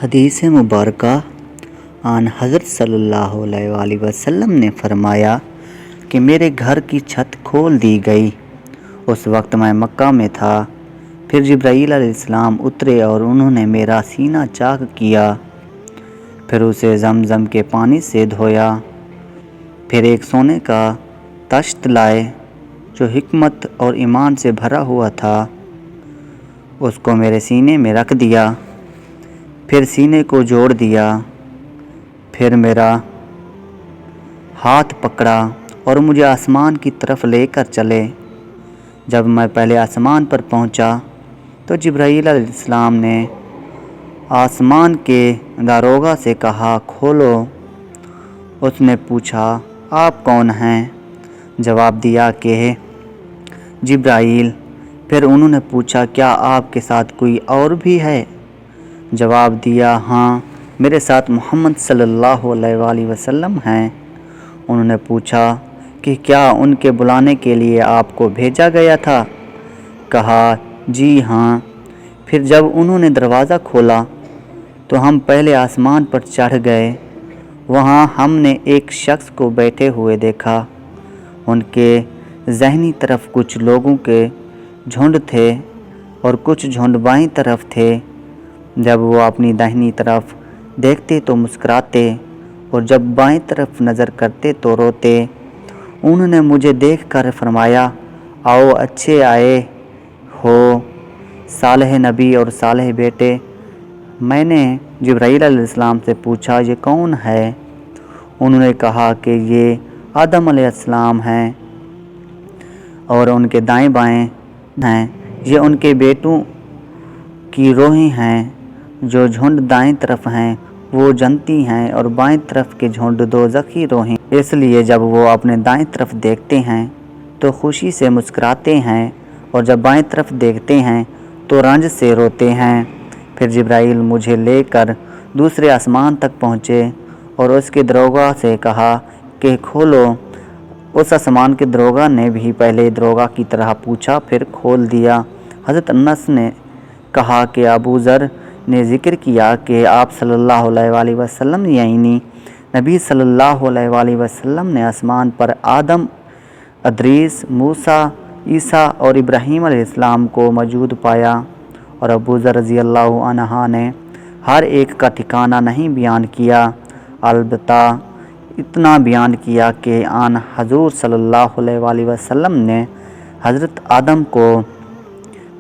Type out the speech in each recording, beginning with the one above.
حدیث مبارکہ آن حضرت صلی اللہ علیہ وآلہ وسلم نے فرمایا کہ میرے گھر کی چھت کھول دی گئی۔ اس وقت میں مکہ میں تھا۔ پھر جبرائیل علیہ السلام اترے اور انہوں نے میرا سینہ چاک کیا، پھر اسے زمزم کے پانی سے دھویا۔ پھر ایک سونے کا طشت لائے جو حکمت اور ایمان سے بھرا ہوا تھا، اس کو میرے سینے میں رکھ دیا، پھر سینے کو جوڑ دیا، پھر میرا ہاتھ پکڑا اور مجھے آسمان کی طرف لے کر چلے۔ جب میں پہلے آسمان پر پہنچا تو جبرائیل علیہ السلام نے آسمان کے داروغہ سے کہا، کھولو۔ اس نے پوچھا، آپ کون ہیں؟ جواب دیا کہ جبرائیل۔ پھر انہوں نے پوچھا، کیا آپ کے ساتھ کوئی اور بھی ہے؟ جواب دیا، ہاں، میرے ساتھ محمد صلی اللہ علیہ وآلہ وسلم ہیں۔ انہوں نے پوچھا کہ کیا ان کے بلانے کے لیے آپ کو بھیجا گیا تھا؟ کہا، جی ہاں۔ پھر جب انہوں نے دروازہ کھولا تو ہم پہلے آسمان پر چڑھ گئے۔ وہاں ہم نے ایک شخص کو بیٹھے ہوئے دیکھا۔ ان کے ذہنی طرف کچھ لوگوں کے جھنڈ تھے اور کچھ جھنڈ بائیں طرف تھے۔ جب وہ اپنی داہنی طرف دیکھتے تو مسکراتے اور جب بائیں طرف نظر کرتے تو روتے۔ انہوں نے مجھے دیکھ کر فرمایا، آؤ، اچھے آئے ہو صالح نبی اور صالح بیٹے۔ میں نے جبرائیل علیہ السلام سے پوچھا، یہ کون ہے؟ انہوں نے کہا کہ یہ آدم علیہ السلام ہیں اور ان کے دائیں بائیں ہیں، یہ ان کے بیٹوں کی روحیں ہیں۔ جو جھنڈ دائیں طرف ہیں وہ جنتی ہیں اور بائیں طرف کے جھنڈ دوزخی روحیں۔ اس لیے جب وہ اپنے دائیں طرف دیکھتے ہیں تو خوشی سے مسکراتے ہیں اور جب بائیں طرف دیکھتے ہیں تو رنج سے روتے ہیں۔ پھر جبرائیل مجھے لے کر دوسرے آسمان تک پہنچے اور اس کے داروغہ سے کہا کہ کھولو۔ اس آسمان کے داروغہ نے بھی پہلے داروغہ کی طرح پوچھا، پھر کھول دیا۔ حضرت انس نے کہا کہ ابو ذر نے ذکر کیا کہ آپ صلی اللہ علیہ وآلہ وسلم یعنی نبی صلی اللہ علیہ وآلہ وسلم نے آسمان پر آدم، ادریس، موسیٰ، عیسیٰ اور ابراہیم علیہ السلام کو موجود پایا، اور ابو ذر رضی اللہ عنہ نے ہر ایک کا ٹھکانہ نہیں بیان کیا، البتہ اتنا بیان کیا کہ آن حضور صلی اللہ علیہ وآلہ وسلم نے حضرت آدم کو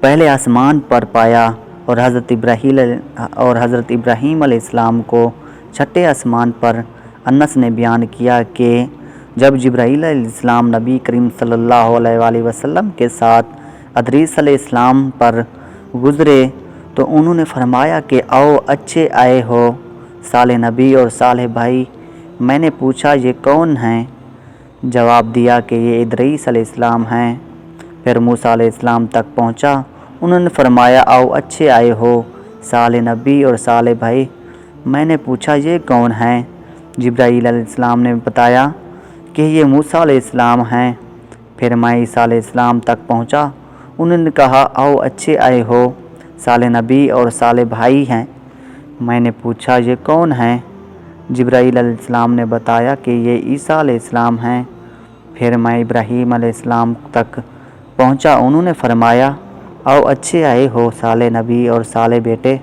پہلے آسمان پر پایا اور حضرت ابراہیم علیہ السلام کو چھٹے آسمان پر۔ انس نے بیان کیا کہ جب جبرائیل علیہ السلام نبی کریم صلی اللہ علیہ وآلہ وسلم کے ساتھ ادریس علیہ السلام پر گزرے تو انہوں نے فرمایا کہ آؤ، اچھے آئے ہو صالح نبی اور صالح بھائی۔ میں نے پوچھا، یہ کون ہیں؟ جواب دیا کہ یہ ادریس علیہ السلام ہیں۔ پھر موسیٰ علیہ السلام تک پہنچا۔ انہوں نے فرمایا، آؤ، اچھے آئے ہو صالح نبی اور صالح بھائی۔ میں نے پوچھا، یہ کون ہیں؟ جبرائیل علیہ السلام نے بتایا کہ یہ موسیٰ علیہ السلام ہیں۔ پھر میں عیسیٰ علیہ السلام تک پہنچا۔ انہوں نے کہا، آؤ، اچھے آئے ہو صالح نبی اور صالح بھائی ہیں۔ میں نے پوچھا، یہ کون ہیں؟ جبرائیل علیہ السلام نے بتایا کہ یہ عیسیٰ علیہ السلام ہیں۔ پھر میں ابراہیم علیہ السلام تک پہنچا۔ انہوں نے فرمایا، آؤ، اچھے آئے ہو صالح نبی اور صالح بیٹے۔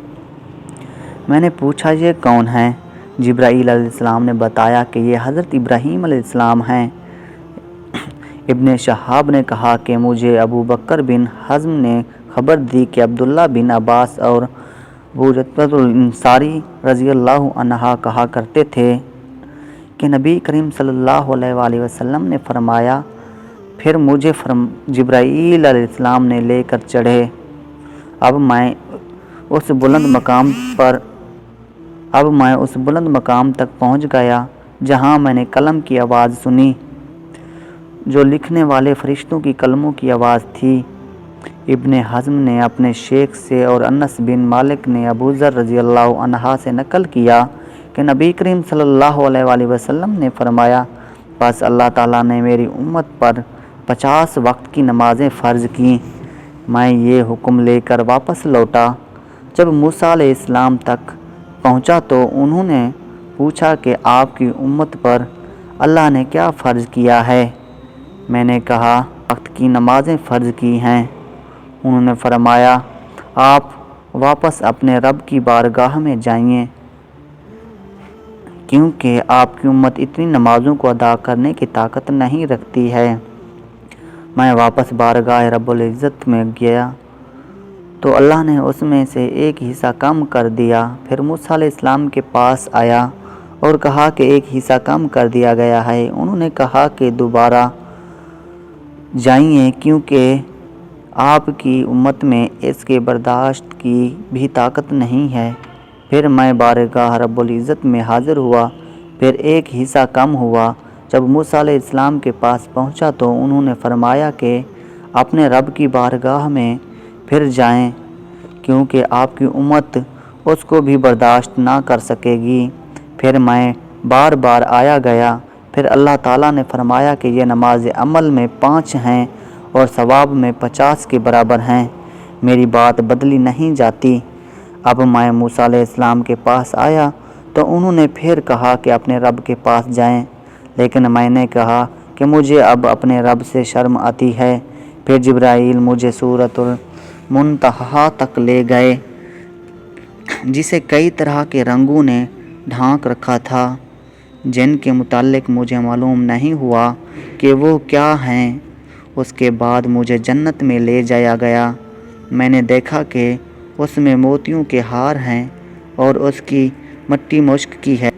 میں نے پوچھا، یہ کون ہیں؟ جبرائیل علیہ السلام نے بتایا کہ یہ حضرت ابراہیم علیہ السلام ہیں۔ ابن شہاب نے کہا کہ مجھے ابو بکر بن حزم نے خبر دی کہ عبداللہ بن عباس اور ابوجہل الانصاری رضی اللہ عنہ کہا کرتے تھے کہ نبی کریم صلی اللہ علیہ وآلہ وسلم نے فرمایا، پھر مجھے جبرائیل علیہ السلام نے لے کر چڑھے۔ اب میں اس بلند مقام تک پہنچ گیا جہاں میں نے قلم کی آواز سنی، جو لکھنے والے فرشتوں کی قلموں کی آواز تھی۔ ابن حزم نے اپنے شیخ سے اور انس بن مالک نے ابو ذر رضی اللہ عنہ سے نقل کیا کہ نبی کریم صلی اللہ علیہ وآلہ وسلم نے فرمایا، بس اللہ تعالیٰ نے میری امت پر 50 وقت کی نمازیں فرض کیں۔ میں یہ حکم لے کر واپس لوٹا۔ جب موسیٰ علیہ السلام تک پہنچا تو انہوں نے پوچھا کہ آپ کی امت پر اللہ نے کیا فرض کیا ہے؟ میں نے کہا وقت کی نمازیں فرض کی ہیں۔ انہوں نے فرمایا آپ واپس اپنے رب کی بارگاہ میں جائیں، کیونکہ آپ کی امت اتنی نمازوں کو ادا کرنے کی طاقت نہیں رکھتی ہے۔ میں واپس بارگاہ رب العزت میں گیا تو اللہ نے اس میں سے ایک حصہ کم کر دیا۔ پھر موسیٰ علیہ السلام کے پاس آیا اور کہا کہ ایک حصہ کم کر دیا گیا ہے۔ انہوں نے کہا کہ دوبارہ جائیں، کیونکہ آپ کی امت میں اس کے برداشت کی بھی طاقت نہیں ہے۔ پھر میں بارگاہ رب العزت میں حاضر ہوا، پھر ایک حصہ کم ہوا۔ جب موسیٰ علیہ السلام کے پاس پہنچا تو انہوں نے فرمایا کہ اپنے رب کی بارگاہ میں پھر جائیں، کیونکہ آپ کی امت اس کو بھی برداشت نہ کر سکے گی۔ پھر میں بار بار آیا گیا۔ پھر اللہ تعالیٰ نے فرمایا کہ یہ نماز عمل میں 5 ہیں اور ثواب میں 50 کے برابر ہیں، میری بات بدلی نہیں جاتی۔ اب میں موسیٰ علیہ السلام کے پاس آیا تو انہوں نے پھر کہا کہ اپنے رب کے پاس جائیں، لیکن میں نے کہا کہ مجھے اب اپنے رب سے شرم آتی ہے۔ پھر جبرائیل مجھے سورۃ المنتہا تک لے گئے، جسے کئی طرح کے رنگوں نے ڈھانک رکھا تھا، جن کے متعلق مجھے معلوم نہیں ہوا کہ وہ کیا ہیں۔ اس کے بعد مجھے جنت میں لے جایا گیا۔ میں نے دیکھا کہ اس میں موتیوں کے ہار ہیں اور اس کی مٹی مشک کی ہے۔